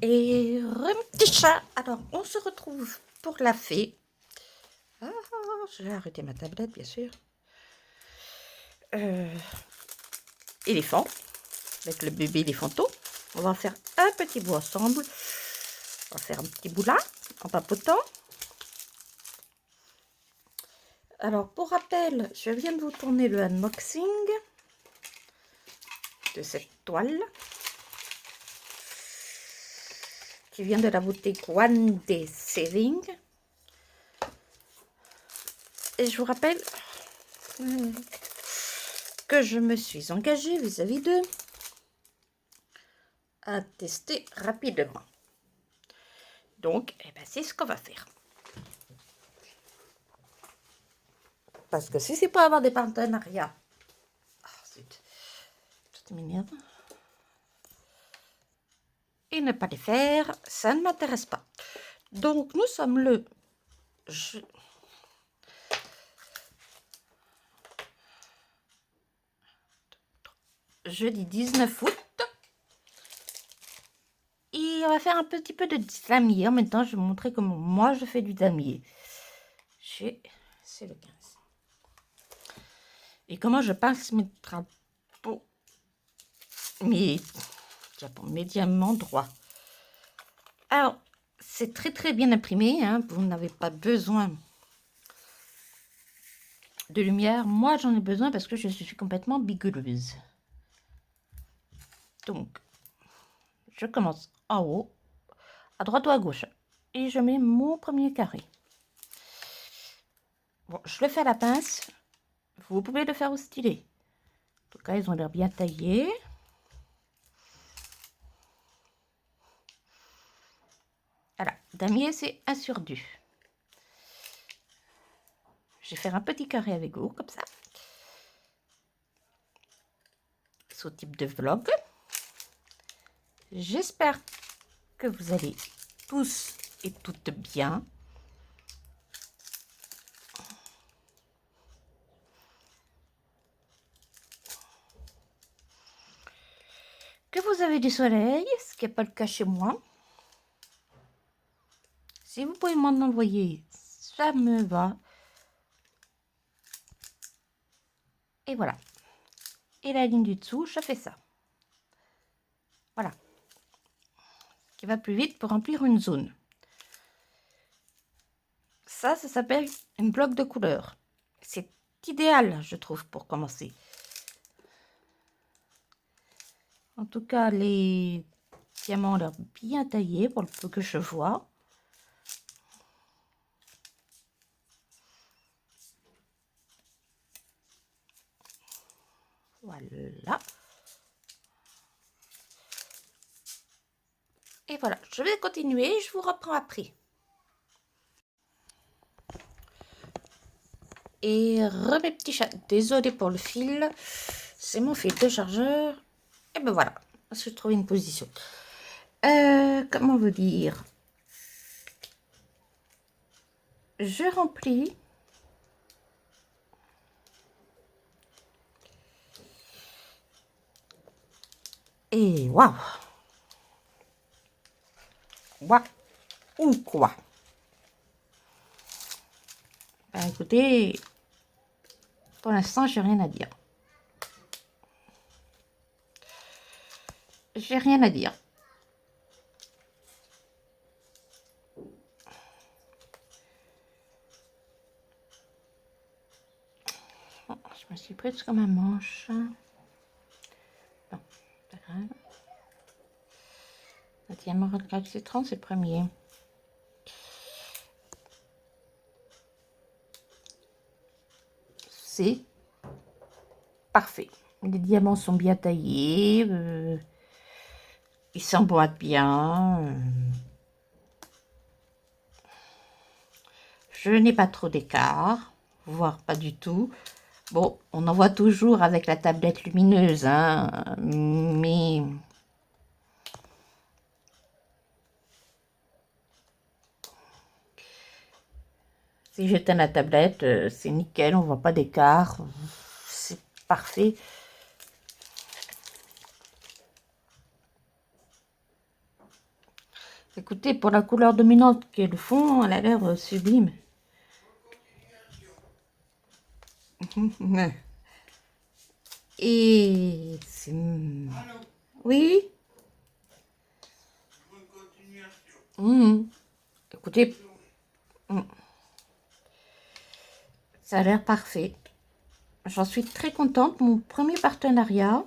Et petit chat. Alors, on se retrouve pour la fée. Ah, j'ai arrêté ma tablette, bien sûr. Éléphant, avec le bébé éléphanto. On va faire un petit bout ensemble. On va faire un petit bout là, en papotant. Alors, pour rappel, je viens de vous tourner le unboxing de cette toile qui vient de la boutique One Day Saving. Et je vous rappelle que je me suis engagée vis-à-vis d'eux à tester rapidement. Donc, eh ben, c'est ce qu'on va faire. Parce que si c'est pas avoir des partenariats, zut, ça m'énerve. Et ne pas les faire, ça ne m'intéresse pas. Donc, nous sommes le jeudi 19 août. Et on va faire un petit peu de damier. En même temps, je vais vous montrer comment moi je fais du damier. C'est le 15. Et comment je passe mes drapeaux, mes diamants droits. Alors, c'est très très bien imprimé. Hein. Vous n'avez pas besoin de lumière. Moi, j'en ai besoin parce que je suis complètement bigueuse. Donc, je commence en haut, à droite ou à gauche. Et je mets mon premier carré. Bon, je le fais à la pince. Vous pouvez le faire au stylet. En tout cas, ils ont l'air bien taillés. Voilà, damier, c'est 1 sur 2. Je vais faire un petit carré avec vous, comme ça. Ce type de vlog. J'espère que vous allez tous et toutes bien. Que vous avez du soleil, ce qui n'est pas le cas chez moi. Si vous pouvez m'en envoyer, ça me va. Et voilà. Et la ligne du dessous, je fais ça. Voilà. Qui va plus vite pour remplir une zone. Ça s'appelle une bloc de couleur. C'est idéal, je trouve, pour commencer. En tout cas, les diamants ont l'air bien taillés pour le peu que je vois. Voilà. Et voilà, je vais continuer, je vous reprends après. Et mes petits chats, désolé pour le fil, c'est mon fil de chargeur. Et ben voilà, je trouve une position. Comment vous dire? Je remplis. Et waouh! Waouh! Ou quoi? Ben, écoutez, pour l'instant, j'ai rien à dire. J'ai rien à dire. Oh, je me suis prise comme un manche. Bon, pas grave. Le diamant recalcitrant, c'est le premier. C'est parfait. Les diamants sont bien taillés. Ils s'emboîtent bien. Je n'ai pas trop d'écart, voire pas du tout. Bon, on en voit toujours avec la tablette lumineuse, hein, mais si j'éteins la tablette, c'est nickel, on voit pas d'écart, c'est parfait. Écoutez, pour la couleur dominante qui est le fond, elle a l'air sublime. Et c'est... Oui. Écoutez, ça a l'air parfait. J'en suis très contente. Mon premier partenariat,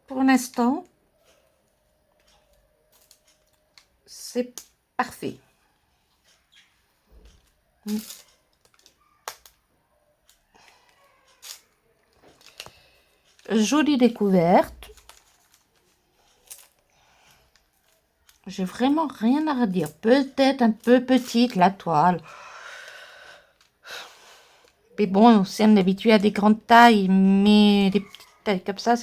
pour l'instant, c'est parfait. Jolie découverte. J'ai vraiment rien à redire. Peut-être un peu petite la toile. Mais bon, si on est habitué à des grandes tailles, mais des petites tailles comme ça,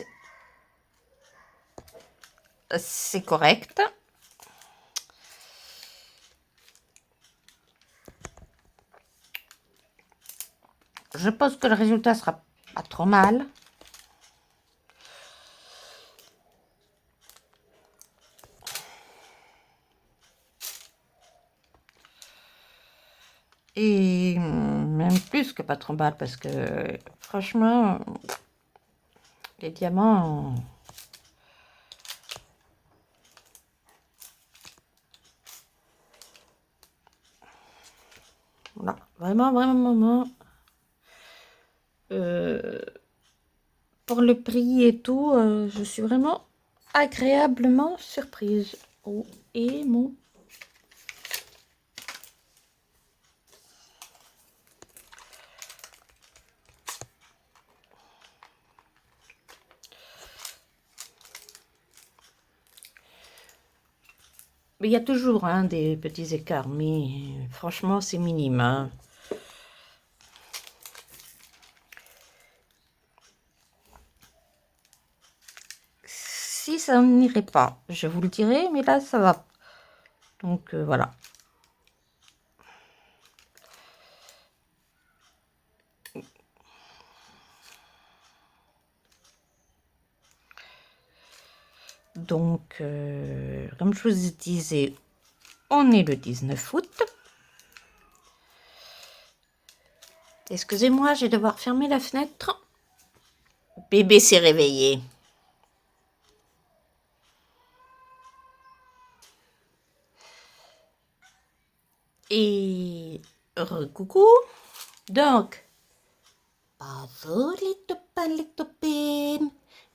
c'est correct. Je pense que le résultat sera pas trop mal. Et même plus que pas trop mal parce que franchement, les diamants... Voilà, vraiment. Pour le prix et tout, je suis vraiment agréablement surprise. Oh, et mon... Mais il y a toujours des petits écarts, mais franchement, c'est minime. Hein. Si ça n'irait pas, je vous le dirai, mais là, ça va. Donc, voilà. Donc, comme je vous disais, on est le 19 août. Excusez-moi, je vais devoir fermer la fenêtre. Bébé s'est réveillé. Et coucou. Donc, bonjour les copains, les copines.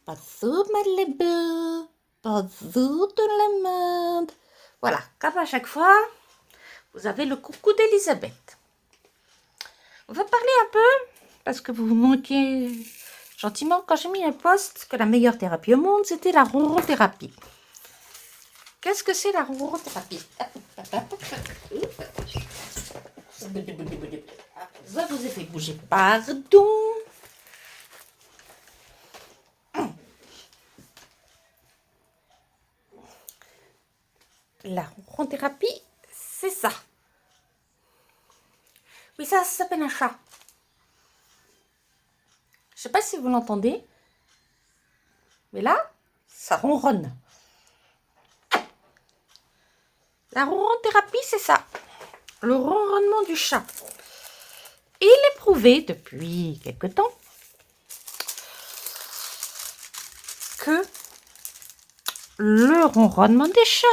Bonjour Malibu. Bonjour tout le monde. Voilà, comme à chaque fois, vous avez le coucou d'Elisabeth. On va parler un peu, parce que vous vous manquez gentiment, quand j'ai mis un post que la meilleure thérapie au monde, c'était la ronron-thérapie. Qu'est-ce que c'est la ronron-thérapie? Ça vous a fait bouger, pardon. La ronron-thérapie, c'est ça. Oui, ça s'appelle un chat. Je sais pas si vous l'entendez, mais là, ça ronronne. La ronron-thérapie, c'est ça. Le ronronnement du chat. Et il est prouvé depuis quelque temps que le ronronnement des chats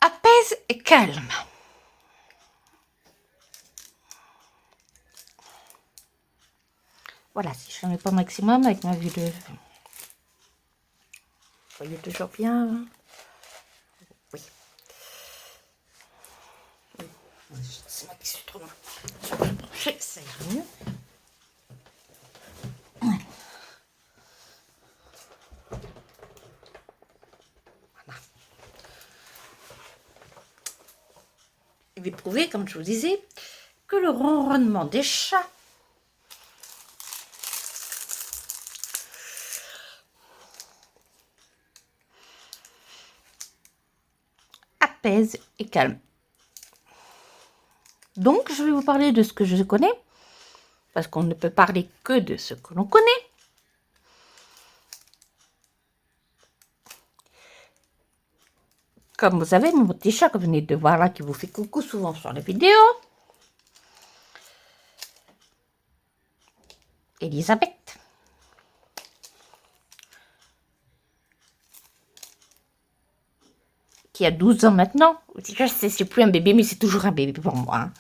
apaise et calme. Voilà, si je n'en ai pas au maximum avec ma vue de... Vous voyez toujours bien. Oui. C'est moi qui suis trop loin. Je vais approcher, ça ira mieux. Voilà. Il est prouvé, comme je vous disais, que le ronronnement des chats apaise et calme. Donc, je vais vous parler de ce que je connais parce qu'on ne peut parler que de ce que l'on connaît. Comme vous savez, mon petit chat que vous venez de voir là, qui vous fait coucou souvent sur les vidéos. Elisabeth. Qui a 12 ans maintenant. Je sais, c'est plus un bébé, mais c'est toujours un bébé pour moi. Hein.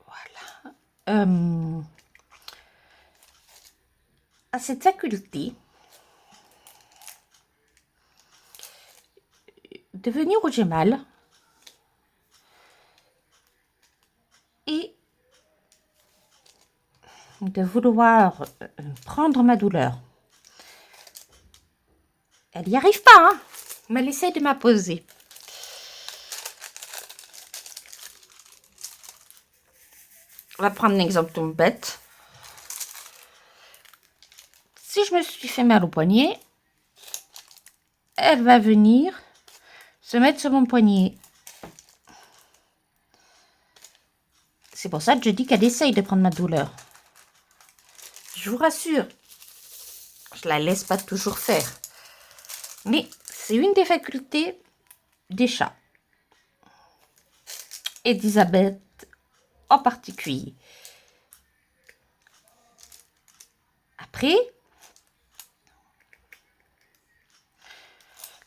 Voilà. À cette faculté de venir où j'ai mal et de vouloir prendre ma douleur. Elle n'y arrive pas, hein, mais elle essaie de m'imposer. On va prendre un exemple tout bête. Si je me suis fait mal au poignet, elle va venir se mettre sur mon poignet. C'est pour ça que je dis qu'elle essaye de prendre ma douleur. Je vous rassure, je la laisse pas toujours faire. Mais c'est une des facultés des chats. Et d'Elisabeth en particulier. Après,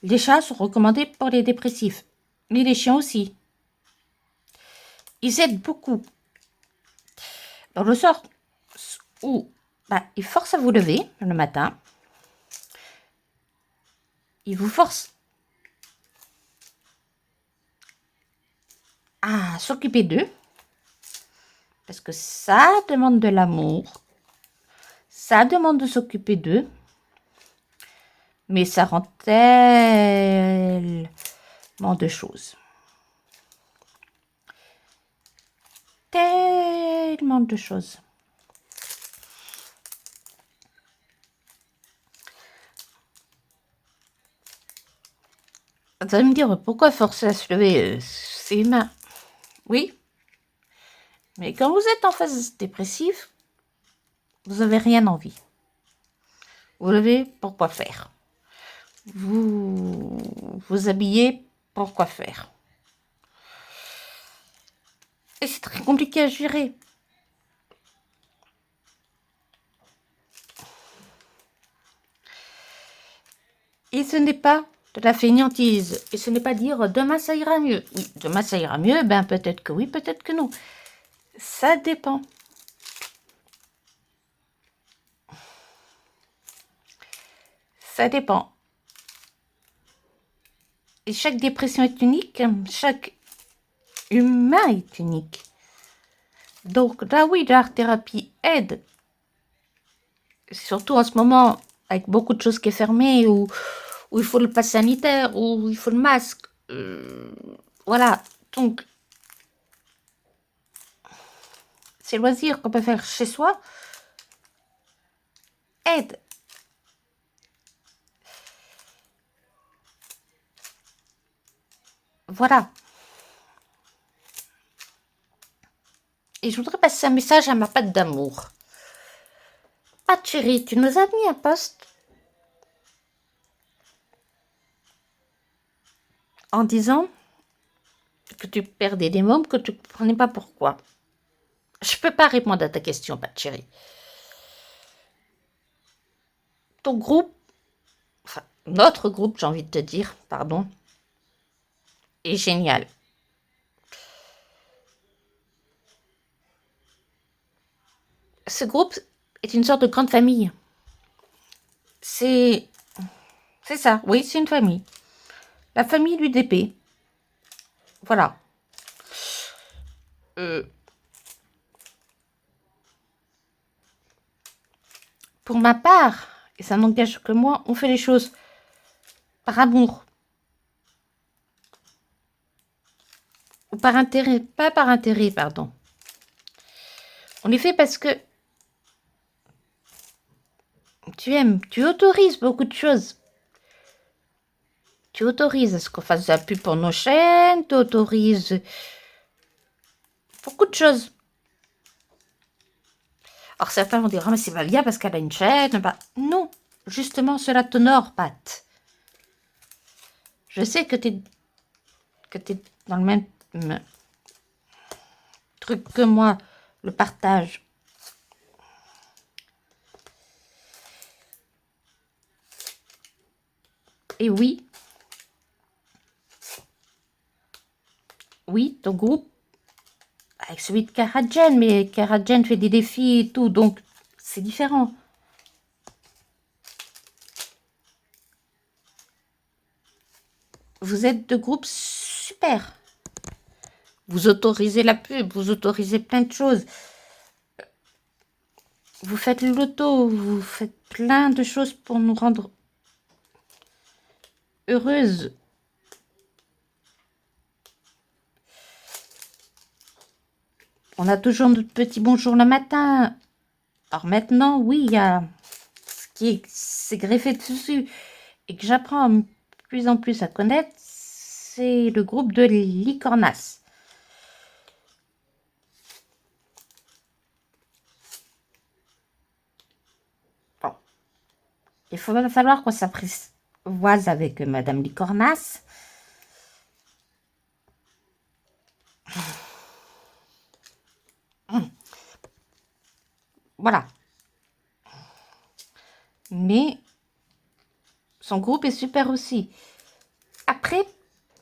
les chats sont recommandés pour les dépressifs, mais les chiens aussi. Ils aident beaucoup. Dans le sort où ils forcent à vous lever le matin, ils vous forcent à s'occuper d'eux, parce que ça demande de l'amour, ça demande de s'occuper d'eux, mais ça rend tellement de choses. Tellement de choses. Vous allez me dire, pourquoi forcer à se lever? C'est humain. Oui. Mais quand vous êtes en phase dépressive, vous n'avez rien envie. Vous levez, pourquoi faire? Vous vous habillez, pourquoi faire? Et c'est très compliqué à gérer. Et ce n'est pas de la fainéantise. Et ce n'est pas dire demain ça ira mieux. Oui, demain ça ira mieux, ben peut-être que oui, peut-être que non. Ça dépend. Ça dépend. Et chaque dépression est unique, chaque humain est unique. Donc là oui, l'art-thérapie aide. Surtout en ce moment, avec beaucoup de choses qui est fermées, où il faut le pass sanitaire, où il faut le masque. Voilà, donc ces loisirs qu'on peut faire chez soi aident. Voilà. Et je voudrais passer un message à ma patte d'amour. Ah chérie, tu nous as mis un post en disant que tu perdais des mômes, que tu ne comprenais pas pourquoi. Je ne peux pas répondre à ta question, Pat chérie. Ton groupe, enfin notre groupe, j'ai envie de te dire, pardon, est génial. Ce groupe est une sorte de grande famille. C'est ça, oui, c'est une famille. La famille l'UDP. Voilà. Pour ma part, et ça n'engage que moi, on fait les choses par amour. Ou par intérêt, pas par intérêt, pardon. On les fait parce que tu autorises beaucoup de choses. Tu autorises à ce qu'on fasse de la pub pour nos chaînes, tu autorises beaucoup de choses. Alors certains vont dire, ah, mais c'est pas bien parce qu'elle a une chaîne. Bah, non, justement, cela t'honore, Pat. Je sais que tu es dans le même truc que moi, le partage. Et oui, ton groupe, avec celui de Karajen, mais Karajen fait des défis et tout, donc c'est différent. Vous êtes deux groupes super. Vous autorisez la pub, vous autorisez plein de choses. Vous faites le loto, vous faites plein de choses pour nous rendre heureuses. On a toujours notre petit bonjour le matin. Alors maintenant, oui, il y a ce qui s'est greffé dessus et que j'apprends de plus en plus à connaître, c'est le groupe de Licornas. Bon. Il va falloir qu'on s'apprivoise avec Madame Licornas. Voilà. Mais son groupe est super aussi. Après,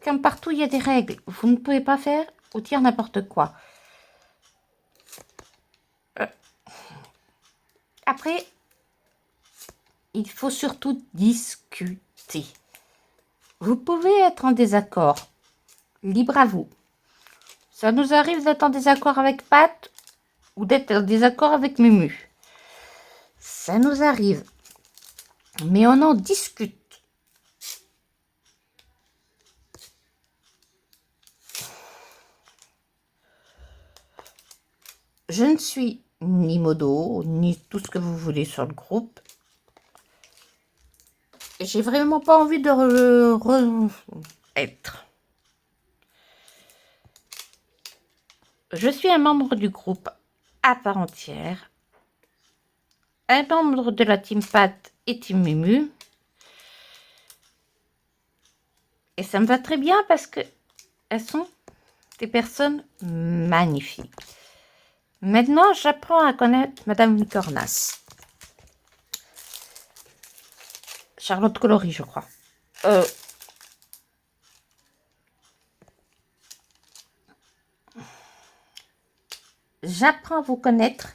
comme partout, il y a des règles. Vous ne pouvez pas faire ou dire n'importe quoi. Après, il faut surtout discuter. Vous pouvez être en désaccord. Libre à vous. Ça nous arrive d'être en désaccord avec Pat ou d'être en désaccord avec Mumu. Ça nous arrive. Mais on en discute. Je ne suis ni modo, ni tout ce que vous voulez sur le groupe. J'ai vraiment pas envie de être. Je suis un membre du groupe à part entière. Un membre de la Team Pat et Team Mumu. Et ça me va très bien parce que elles sont des personnes magnifiques. Maintenant, j'apprends à connaître Madame Licornas. Charlotte Coloris, je crois. J'apprends à vous connaître.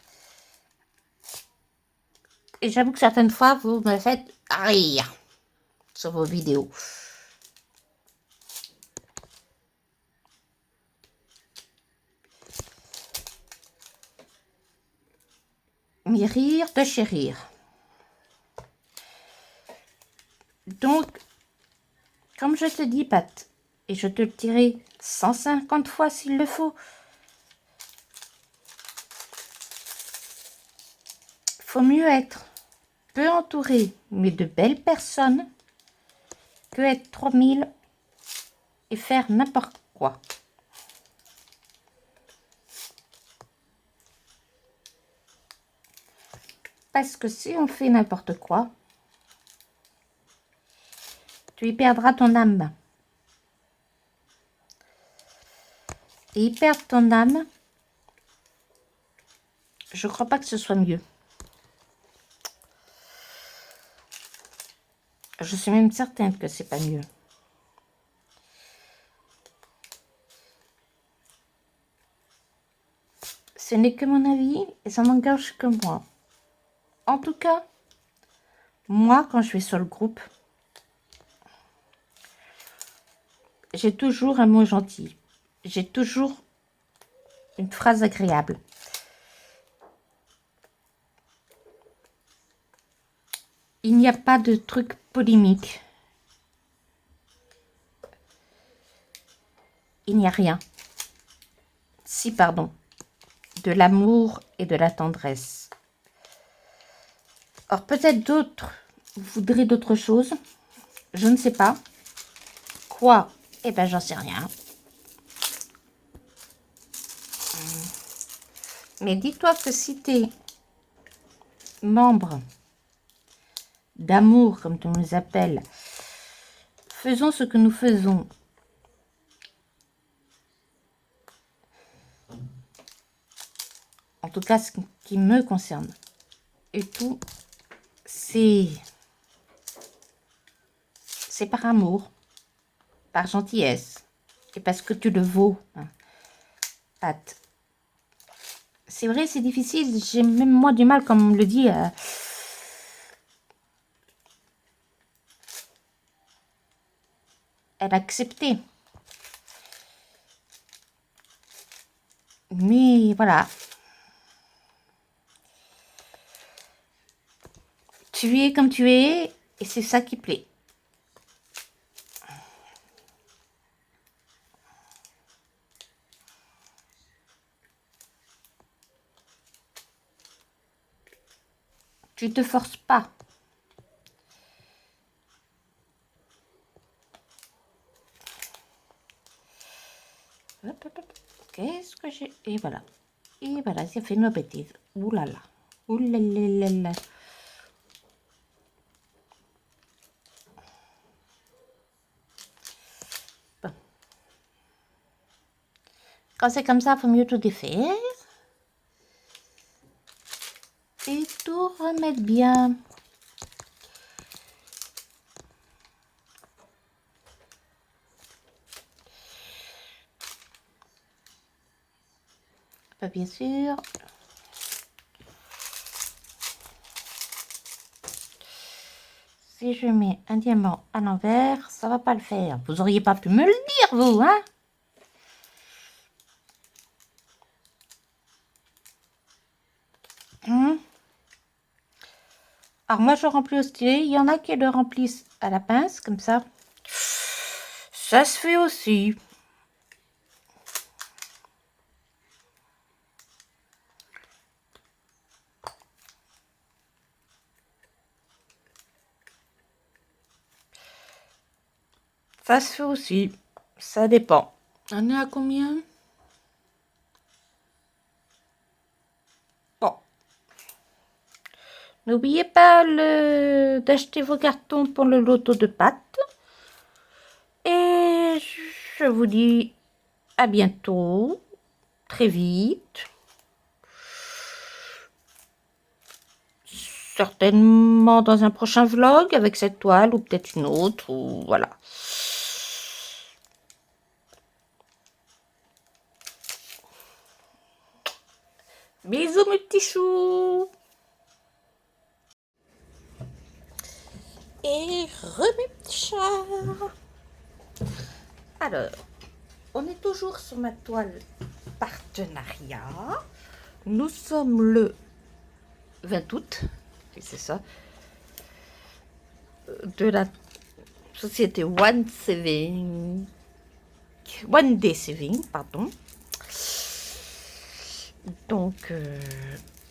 Et j'avoue que certaines fois, vous me faites rire sur vos vidéos. Mais rire de chérir. Donc, comme je te dis, Pat, et je te le dirai 150 fois s'il le faut, faut mieux être peu entouré, mais de belles personnes, que être 3000 et faire n'importe quoi. Parce que si on fait n'importe quoi, tu y perdras ton âme. Et y perdre ton âme, je crois pas que ce soit mieux. Je suis même certaine que c'est pas mieux. Ce n'est que mon avis et ça n'engage que moi. En tout cas, moi, quand je vais sur le groupe, j'ai toujours un mot gentil. J'ai toujours une phrase agréable. Il n'y a pas de truc polémique. Il n'y a rien. Si, pardon. De l'amour et de la tendresse. Alors peut-être d'autres voudraient d'autres choses. Je ne sais pas. Quoi? Eh ben j'en sais rien. Mais dis-toi que si tu es membre d'amour, comme on les appelle, faisons ce que nous faisons. En tout cas, ce qui me concerne. Et tout, c'est par amour, par gentillesse, et parce que tu le vaux. Hein. Pat. C'est vrai, c'est difficile. J'ai même moi du mal, comme on le dit, à l'accepter. Mais voilà. Tu es comme tu es, et c'est ça qui plaît. Tu te forces pas. Qu'est-ce que j'ai... Et voilà. Et voilà, j'ai fait nos bêtises. Ouh là là. Ouh là là là là. Bon. Quand c'est comme ça, il faut mieux tout défaire. Et tout remettre bien. Bien sûr. Si je mets un diamant à l'envers, ça va pas le faire. Vous auriez pas pu me le dire, vous, hein? Alors moi, je remplis au stylet. Il y en a qui le remplissent à la pince, comme ça. Ça se fait aussi. Ça se fait aussi. Ça dépend. On est à combien? Bon. N'oubliez pas d'acheter vos cartons pour le loto de pâtes. Et je vous dis à bientôt. Très vite. Certainement dans un prochain vlog avec cette toile ou peut-être une autre. Ou voilà. Bisous mes petits choux. Et mes petits chats. Alors, on est toujours sur ma toile partenariat. Nous sommes le 20 août, c'est ça, de la société One Day Saving, pardon. Donc,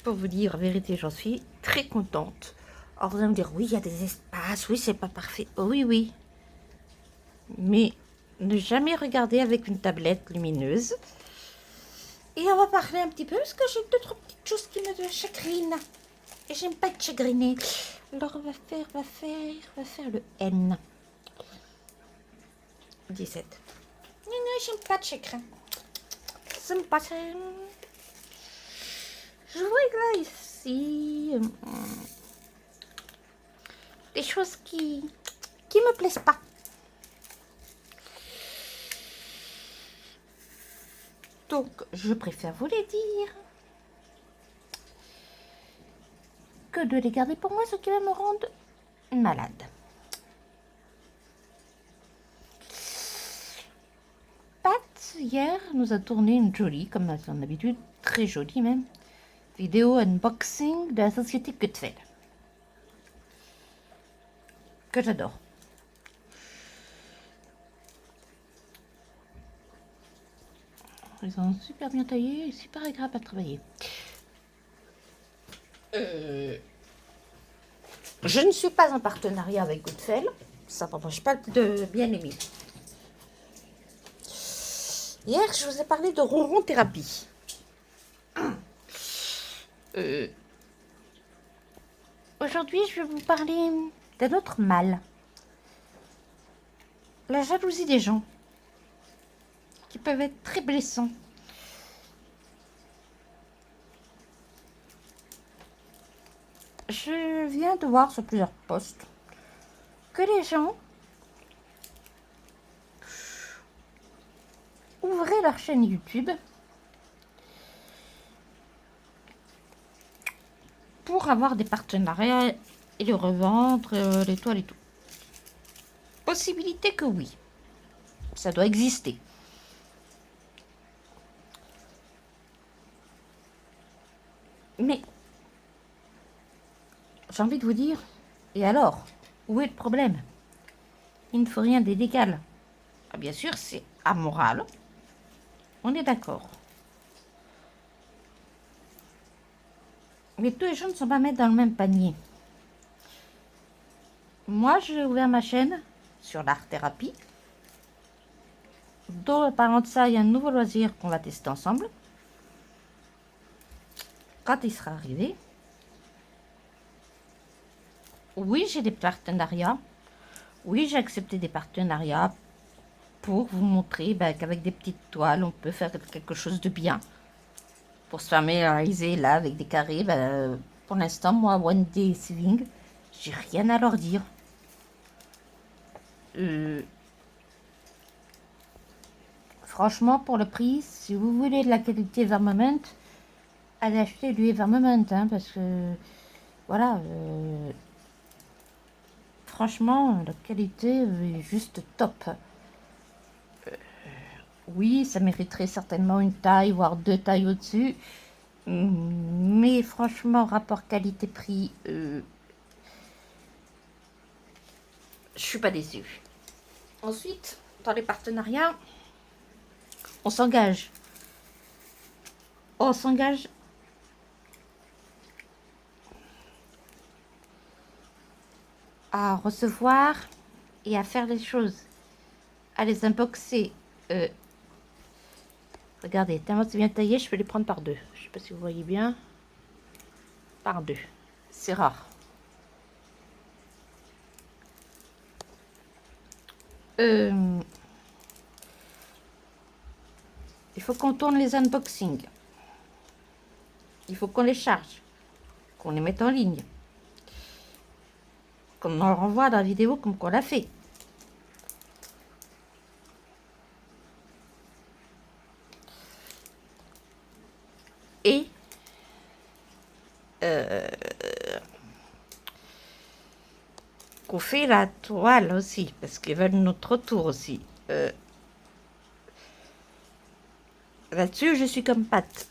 pour vous dire la vérité, j'en suis très contente. Alors, vous allez me dire, oui, il y a des espaces, oui, c'est pas parfait. Oh, oui, oui. Mais ne jamais regarder avec une tablette lumineuse. Et on va parler un petit peu, parce que j'ai deux, trois petites choses qui me chagrinent. Et j'aime pas être chagrinée. Alors, on va faire le N. 17. Non, j'aime pas de chagrin. J'aime pas ça. Je vois là, ici, des choses qui me plaisent pas. Donc, je préfère vous les dire que de les garder pour moi, ce qui va me rendre malade. Pat, hier, nous a tourné une jolie, comme à son habitude, très jolie même, vidéo unboxing de la société Gutfeld, que j'adore. Ils sont super bien taillés et super agréables à travailler. Je ne suis pas en partenariat avec Goodfell. Ça ne m'empêche pas de bien aimer. Hier, je vous ai parlé de ronron thérapie. Aujourd'hui, je vais vous parler d'un autre mal. La jalousie des gens, qui peuvent être très blessants. Je viens de voir sur plusieurs posts que les gens ouvraient leur chaîne YouTube pour avoir des partenariats et les revendre, les toiles et tout. Possibilité que oui, ça doit exister. Mais j'ai envie de vous dire, et alors, où est le problème? Il ne faut rien d'illégal. Ah, bien sûr, c'est amoral. On est d'accord. Mais tous les gens ne sont pas mettre dans le même panier. Moi, j'ai ouvert ma chaîne sur l'art-thérapie. Dans parlant de ça, il y a un nouveau loisir qu'on va tester ensemble. Quand il sera arrivé. Oui, j'ai des partenariats. Oui, j'ai accepté des partenariats pour vous montrer qu'avec des petites toiles, on peut faire quelque chose de bien. Pour se familiariser là avec des carrés, pour l'instant, moi, One Day Saving, j'ai rien à leur dire. Franchement, pour le prix, si vous voulez de la qualité Vermont, allez acheter du Vermont, hein, parce que voilà, franchement, la qualité est juste top. Oui, ça mériterait certainement une taille, voire 2 tailles au-dessus, mais franchement, rapport qualité-prix, je suis pas déçue. Ensuite, dans les partenariats, on s'engage. On s'engage à recevoir et à faire les choses, à les unboxer. Regardez, tellement c'est bien taillé, je peux les prendre par deux. Je sais pas si vous voyez bien. Par deux. C'est rare. Il faut qu'on tourne les unboxings. Il faut qu'on les charge. Qu'on les mette en ligne. Qu'on en renvoie dans la vidéo comme qu'on l'a fait. Et qu'on fait la toile aussi, parce qu'ils veulent notre retour aussi. Là-dessus, je suis comme Pat.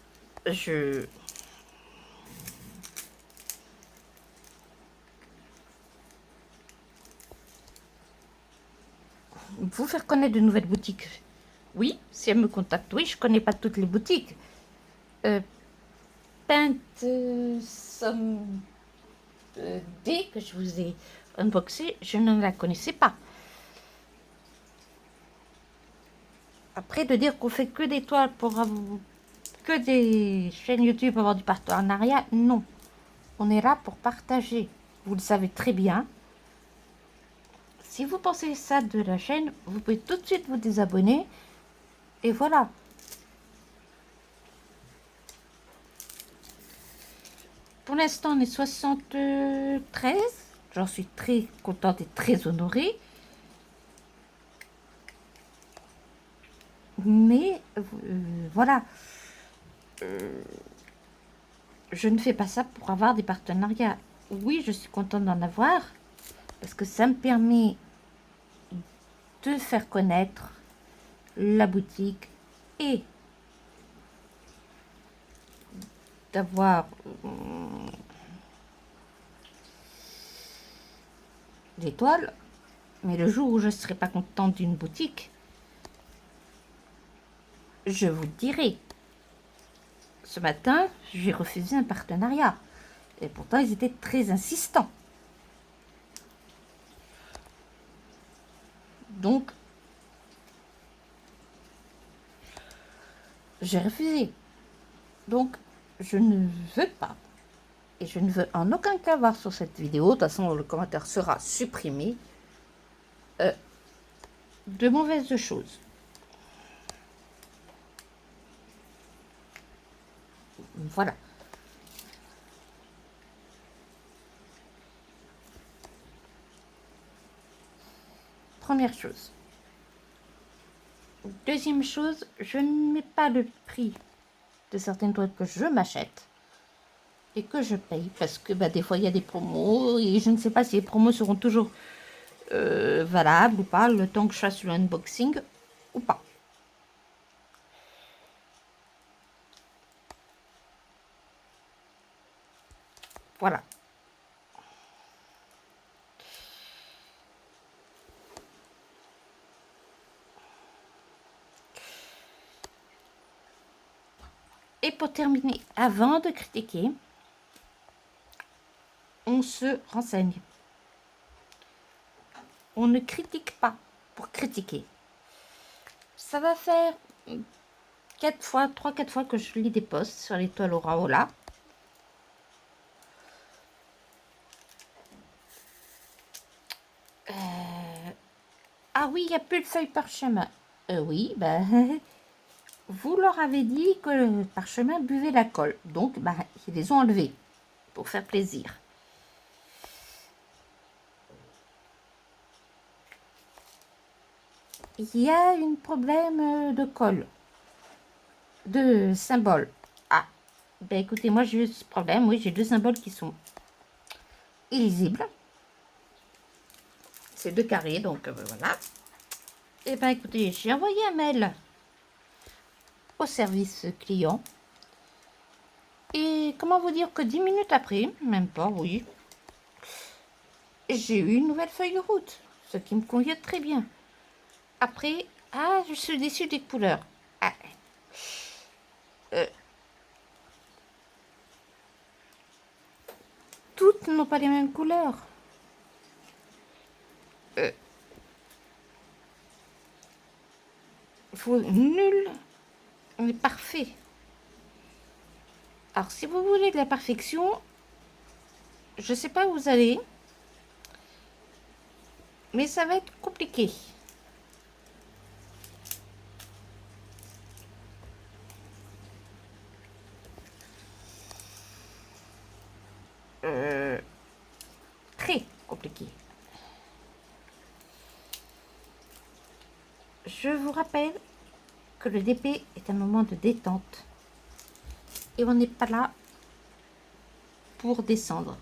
Vous faire connaître de nouvelles boutiques. Oui, si elle me contacte, oui, je connais pas toutes les boutiques. Somme D que je vous ai unboxé, je ne la connaissais pas. Après, de dire qu'on fait que des toiles pour avoir que des chaînes YouTube pour avoir du partenariat, non. On est là pour partager. Vous le savez très bien. Si vous pensez ça de la chaîne, vous pouvez tout de suite vous désabonner. Et voilà. Pour l'instant, on est 73. J'en suis très contente et très honorée. Mais voilà. Je ne fais pas ça pour avoir des partenariats. Oui, je suis contente d'en avoir. Parce que ça me permet de faire connaître la boutique et d'avoir des toiles. Mais le jour où je ne serai pas contente d'une boutique, je vous dirai. Ce matin, j'ai refusé un partenariat. Et pourtant, ils étaient très insistants. Donc, j'ai refusé. Donc, je ne veux pas. Et je ne veux en aucun cas voir sur cette vidéo, de toute façon le commentaire sera supprimé, de mauvaises choses. Voilà. Première chose. Deuxième chose, je ne mets pas le prix de certaines toiles que je m'achète et que je paye parce que des fois il y a des promos et je ne sais pas si les promos seront toujours valables ou pas le temps que je fasse le unboxing ou pas. Voilà. Et pour terminer, avant de critiquer, on se renseigne. On ne critique pas pour critiquer. Ça va faire 3-4 fois que je lis des posts sur les toiles Oraola. Ah oui, il n'y a plus de feuilles parchemin. Oui, vous leur avez dit que le parchemin buvait la colle. Donc, ils les ont enlevés pour faire plaisir. Il y a un problème de colle, de symbole. Ah, écoutez, moi j'ai eu ce problème. Oui, j'ai 2 symboles qui sont illisibles. C'est 2 carrés, donc voilà. Et écoutez, j'ai envoyé un mail au service client. Et comment vous dire que 10 minutes après, même pas, oui, j'ai eu une nouvelle feuille de route, ce qui me convient très bien. Après, je suis déçue des couleurs. Toutes n'ont pas les mêmes couleurs. Nul n'est parfait. Alors, si vous voulez de la perfection, je sais pas où vous allez, mais ça va être compliqué. Très compliqué. Je vous rappelle que le DP est un moment de détente et on n'est pas là pour descendre.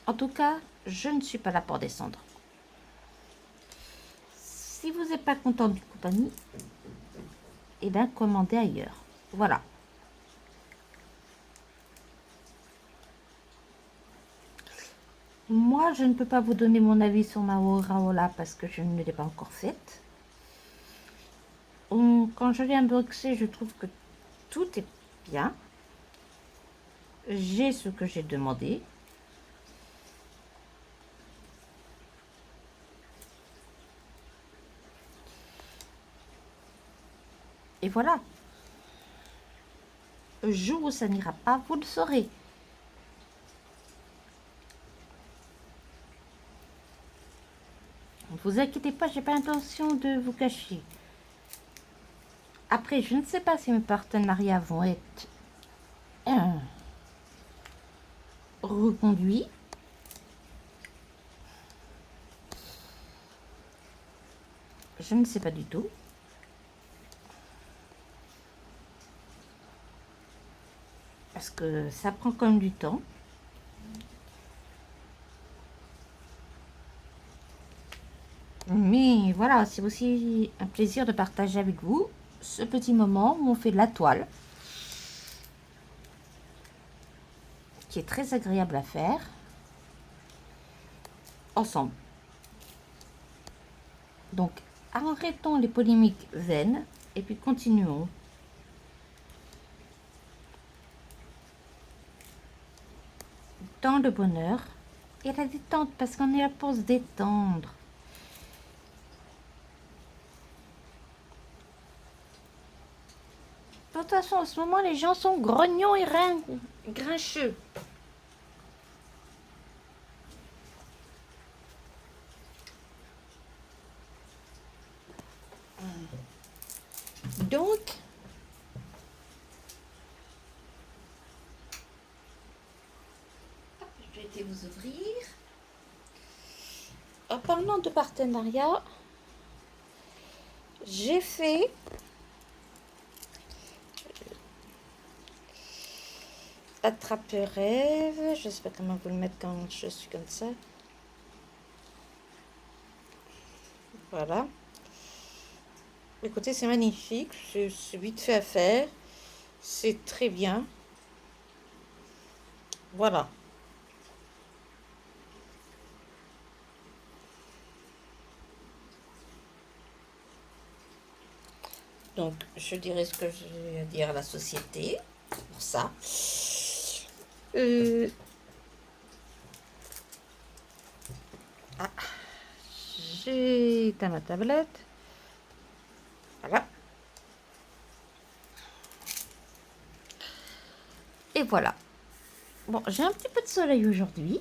En tout cas, je ne suis pas là pour descendre. Si vous n'êtes pas content d'une compagnie, commandez ailleurs. Voilà. Moi, je ne peux pas vous donner mon avis sur ma Oraola parce que je ne l'ai pas encore faite. Quand je l'ai unboxé, je trouve que tout est bien. J'ai ce que j'ai demandé. Et voilà. Le jour où ça n'ira pas, vous le saurez. Ne vous inquiétez pas, j'ai pas l'intention de vous cacher. Après, je ne sais pas si mes partenariats vont être reconduits. Je ne sais pas du tout. Parce que ça prend quand même du temps. Mais voilà, c'est aussi un plaisir de partager avec vous ce petit moment où on fait de la toile. Qui est très agréable à faire. Ensemble. Donc, arrêtons les polémiques vaines et puis continuons. tant de bonheur et la détente parce qu'on est là pour se détendre. De toute façon, en ce moment, les gens sont grognons et grincheux. Donc, je vais vous ouvrir. En parlant de partenariat, j'ai fait attrape-rêve. Je ne sais pas comment vous le mettre quand je suis comme ça. Voilà. Écoutez, c'est magnifique. C'est vite fait à faire. C'est très bien. Voilà. Donc, je dirais ce que j'ai à dire à la société pour ça. J'ai éteint ma tablette. Voilà. Et voilà. Bon, j'ai un petit peu de soleil aujourd'hui.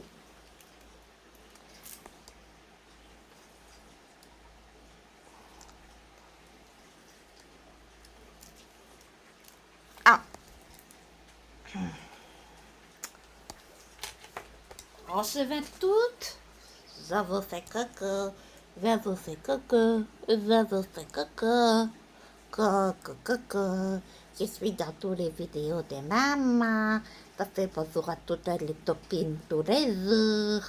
Ah. En ce 20 août, ça vous fait coco, ça vous fait coco, ça vous fait coco, coco, coco. Je suis dans toutes les vidéos de maman. Ça fait bonjour à toutes les copines tous les jours.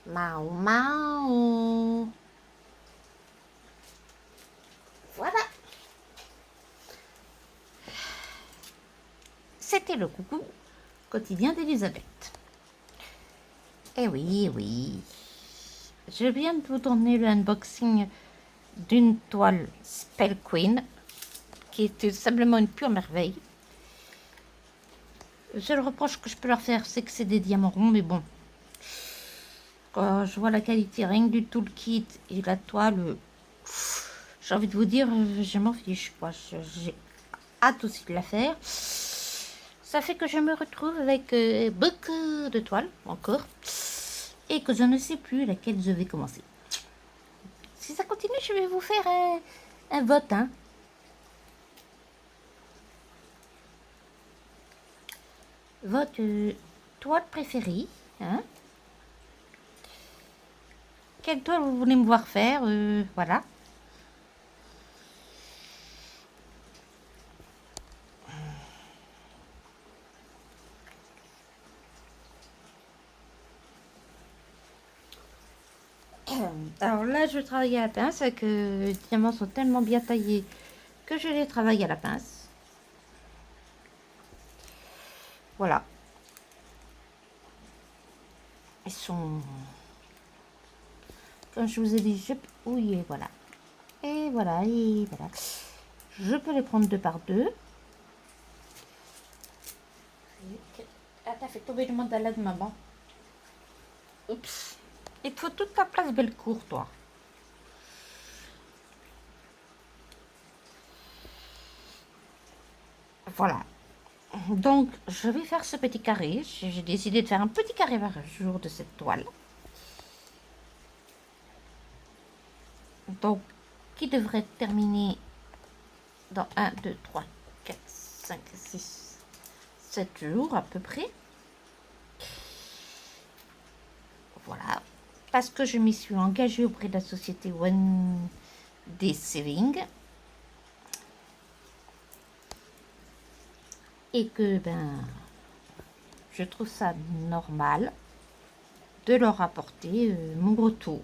Mao, mao. Voilà. C'était le coucou quotidien d'Elisabeth. Eh oui, oui. Je viens de vous donner l'unboxing d'une toile Spell Queen qui est tout simplement une pure merveille. Le seul reproche que je peux leur faire, c'est que c'est des diamants ronds, mais bon. Quand je vois la qualité rien que du tout le kit et la toile, j'ai envie de vous dire, je m'en fiche, quoi. J'ai hâte aussi de la faire. Ça fait que je me retrouve avec beaucoup de toiles encore et que je ne sais plus laquelle je vais commencer. Si ça continue, je vais vous faire un vote, hein. Votre toile préférée, hein. Quelle toile vous voulez me voir faire, voilà. Alors là, je travaille à la pince, avec les diamants sont tellement bien taillés que je les travaille à la pince. Voilà. Ils sont... Comme je vous ai dit, oui, voilà. Et voilà, et voilà. Je peux les prendre deux par deux. Ah, t'as fait tomber le mandala de maman. Oups. Il te faut toute la place Bellecour, toi. Voilà. Donc, je vais faire ce petit carré. J'ai décidé de faire un petit carré par jour de cette toile. Donc, qui devrait terminer dans 1, 2, 3, 4, 5, 6, 7 jours à peu près. Voilà. Parce que je m'y suis engagée auprès de la société One Day Saving. Et que, ben, je trouve ça normal de leur apporter mon retour.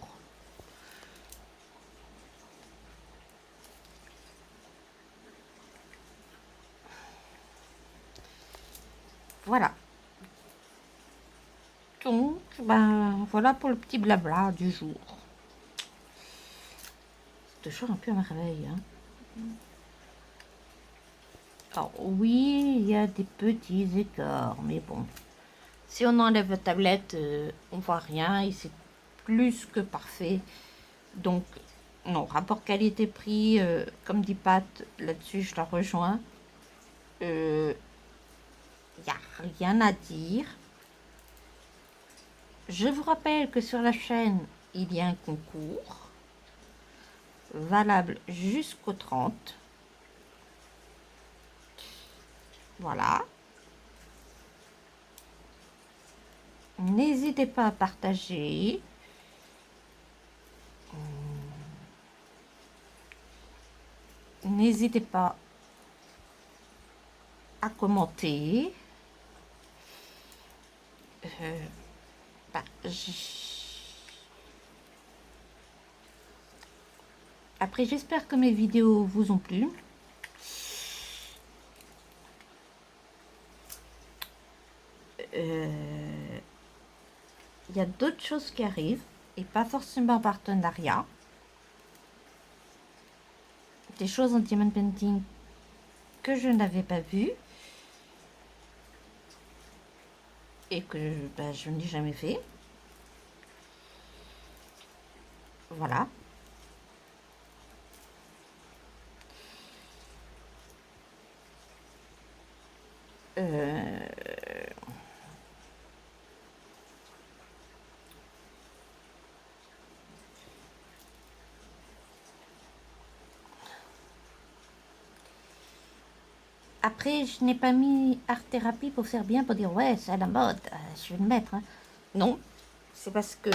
Voilà. Donc, ben, voilà pour le petit blabla du jour. C'est toujours un peu à merveille, hein. Alors, oui, il y a des petits écarts, mais bon, Si on enlève la tablette, on voit rien et c'est plus que parfait. Donc, non, rapport qualité-prix, comme dit Pat, là-dessus, je la rejoins. Il n'y a rien à dire. Je vous rappelle que sur la chaîne, il y a un concours valable jusqu'au 30. Voilà. N'hésitez pas à partager. N'hésitez pas à commenter. Bah, Après, j'espère que mes vidéos vous ont plu. Il y a d'autres choses qui arrivent et pas forcément en partenariat. Des choses en diamond painting que je n'avais pas vues et que je n'ai jamais fait. Voilà. Après, je n'ai pas mis art thérapie pour faire bien, pour dire ouais, c'est à la mode, je vais le mettre. Hein. Non, c'est parce que,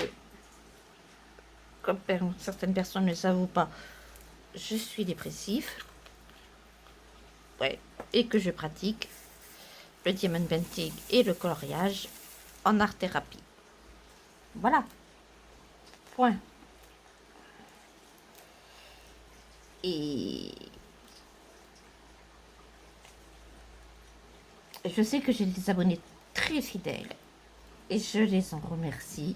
comme certaines personnes ne le savent pas, je suis dépressif. Ouais, et que je pratique le diamond painting et le coloriage en art thérapie. Voilà. Point. Et je sais que j'ai des abonnés très fidèles et je les en remercie.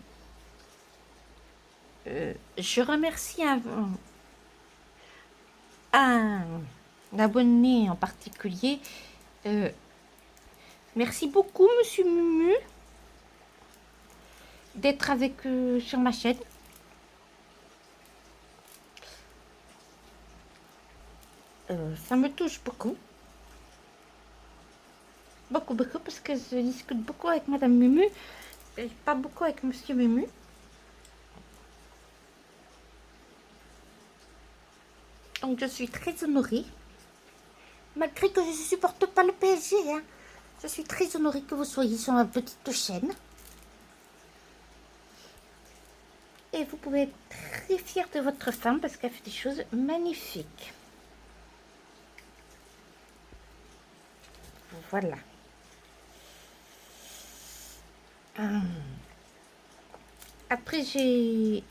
Je remercie un abonné en particulier. Merci beaucoup, Monsieur Mumu, d'être avec sur ma chaîne. Ça me touche beaucoup. Beaucoup, parce que je discute beaucoup avec Madame Mumu et pas beaucoup avec Monsieur Mumu. Donc je suis très honorée. Malgré que je ne supporte pas le PSG, hein. Je suis très honorée que vous soyez sur ma petite chaîne. Et vous pouvez être très fière de votre femme parce qu'elle fait des choses magnifiques. Voilà. Après, je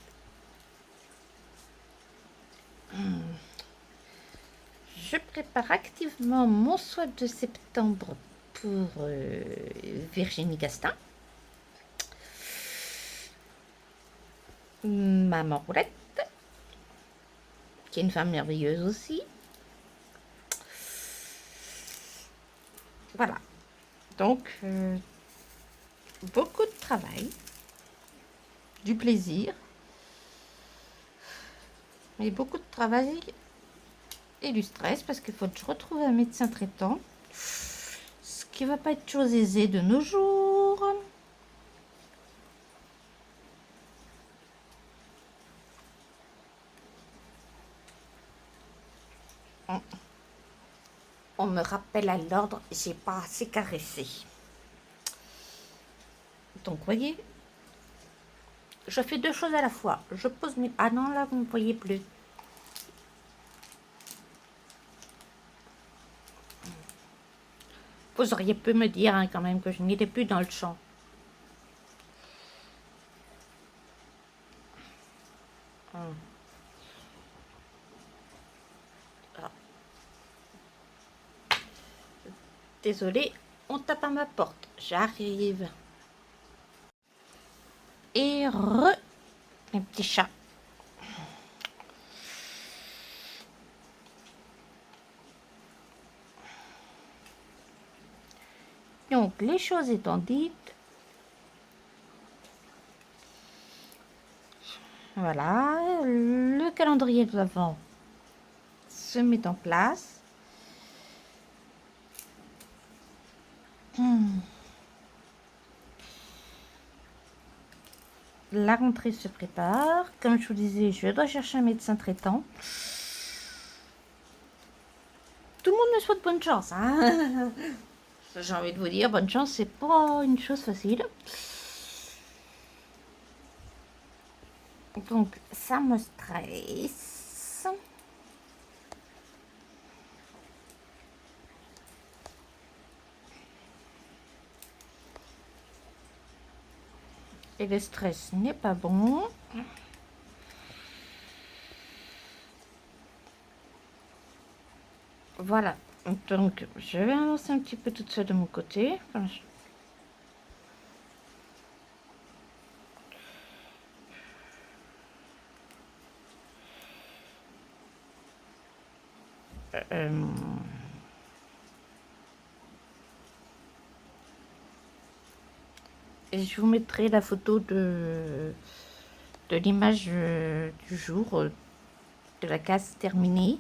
prépare activement mon swap de septembre pour Virginie Gastin. Maman Roulette, qui est une femme merveilleuse aussi. Voilà. Donc, beaucoup de travail, du plaisir, mais beaucoup de travail et du stress parce qu'il faut que je retrouve un médecin traitant, ce qui va pas être chose aisée de nos jours. On me rappelle à l'ordre, j'ai pas assez caressé. Donc, voyez, je fais deux choses à la fois. Je pose mes... Ah non, là, vous ne me voyez plus. Vous auriez pu me dire hein, quand même que je n'étais plus dans le champ. Ah. Désolée, on tape à ma porte. J'arrive. Et mes petits chats. Donc, les choses étant dites, Voilà, le calendrier de l'Avent se met en place. La rentrée se prépare. Comme je vous disais, je dois chercher un médecin traitant. Tout le monde me souhaite bonne chance, hein. J'ai envie de vous dire, bonne chance, c'est pas une chose facile. Donc, ça me stresse. Et le stress n'est pas bon. Voilà. Donc, je vais avancer un petit peu toute seule de mon côté. Enfin, et je vous mettrai la photo de l'image du jour, de la case terminée.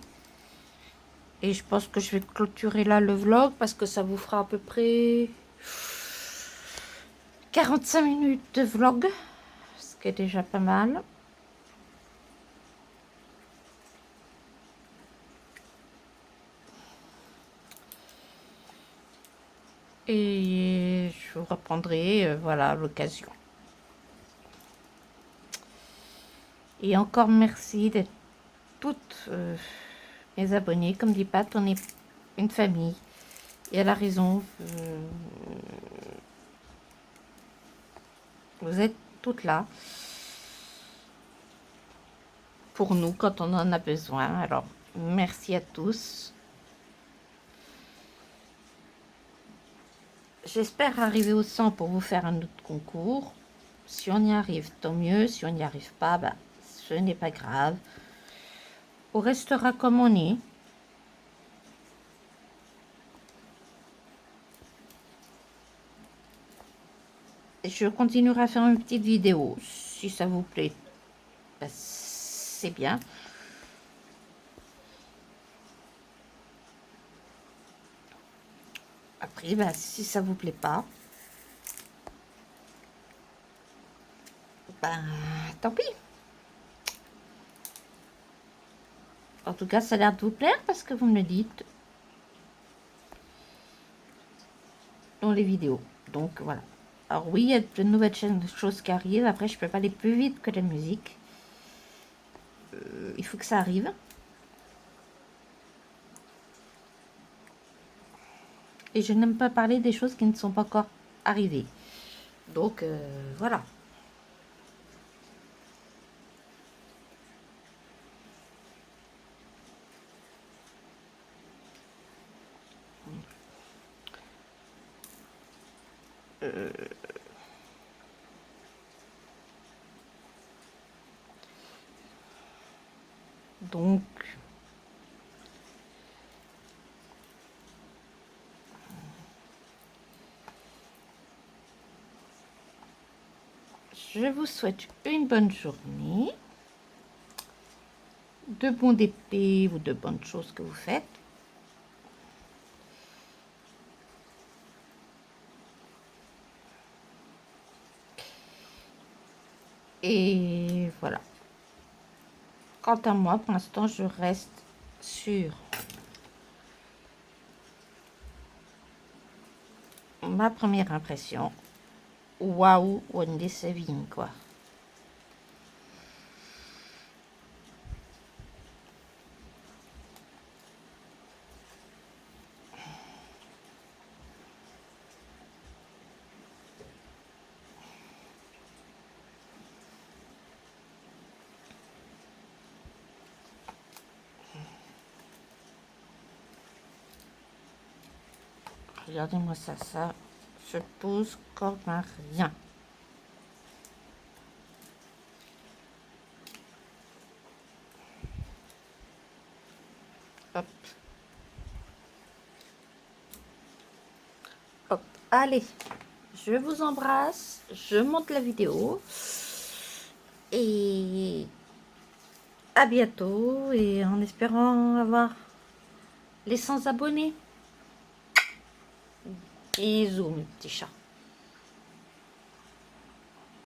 Et je pense que je vais clôturer là le vlog parce que ça vous fera à peu près 45 minutes de vlog, ce qui est déjà pas mal. Et je vous reprendrai, voilà, à l'occasion. Et encore merci d'être toutes mes abonnés. Comme dit Pat, on est une famille. Et elle a raison. Vous êtes toutes là pour nous quand on en a besoin. Alors, merci à tous. J'espère arriver au 100 pour vous faire un autre concours. Si on y arrive, tant mieux. Si on n'y arrive pas, bah, ce n'est pas grave. On restera comme on est. Et je continuerai à faire une petite vidéo. Si ça vous plaît, bah, c'est bien. Après, bah, si ça vous plaît pas, ben, tant pis. En tout cas, ça a l'air de vous plaire parce que vous me le dites dans les vidéos. Donc, voilà. Alors oui, il y a de nouvelles choses qui arrivent. Après, je peux pas aller plus vite que la musique. Il faut que ça arrive. Et je n'aime pas parler des choses qui ne sont pas encore arrivées. Donc, voilà. Donc, je vous souhaite une bonne journée, de bons DP ou de bonnes choses que vous faites. Et voilà. Quant à moi, pour l'instant, je reste sur ma première impression. Waouh, Wendy Saving, quoi. Regardez-moi ça, ça se pose comme un rien. Hop. Hop. Allez, je vous embrasse, je monte la vidéo et à bientôt et en espérant avoir les 100 abonnés. Bisous mes petits chats.